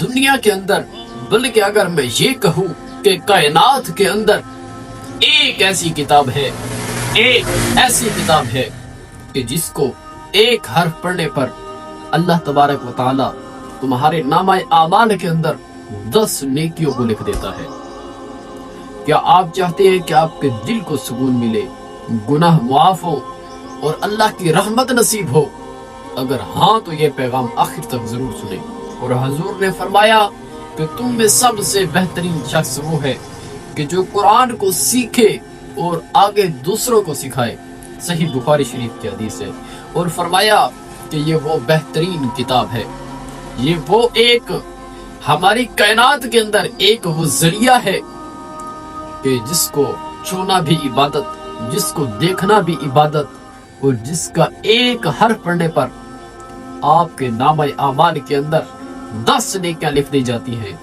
دنیا کے اندر، بلکہ اگر میں یہ کہوں کہ کائنات کے اندر ایک ایسی کتاب ہے، ایک ایسی کتاب ہے کہ جس کو ایک حرف پڑھنے پر اللہ تبارک و تعالی تمہارے نامہ اعمال کے اندر 10 نیکیوں کو لکھ دیتا ہے۔ کیا آپ چاہتے ہیں کہ آپ کے دل کو سکون ملے، گناہ معاف ہو اور اللہ کی رحمت نصیب ہو؟ اگر ہاں تو یہ پیغام آخر تک ضرور سنیں۔ اور حضور نے فرمایا کہ تم میں سب سے بہترین شخص وہ ہے کہ جو قرآن کو سیکھے اور آگے دوسروں کو سکھائے۔ صحیح بخاری شریف کی حدیث ہے۔ اور فرمایا کہ یہ وہ بہترین کتاب ہے، یہ وہ ایک ہماری کائنات کے اندر ایک وہ ذریعہ ہے کہ جس کو چھونا بھی عبادت، جس کو دیکھنا بھی عبادت، اور جس کا ایک حرف پڑھنے پر آپ کے نامہ اعمال کے اندر 10 نیکیاں لکھ دی جاتی ہیں۔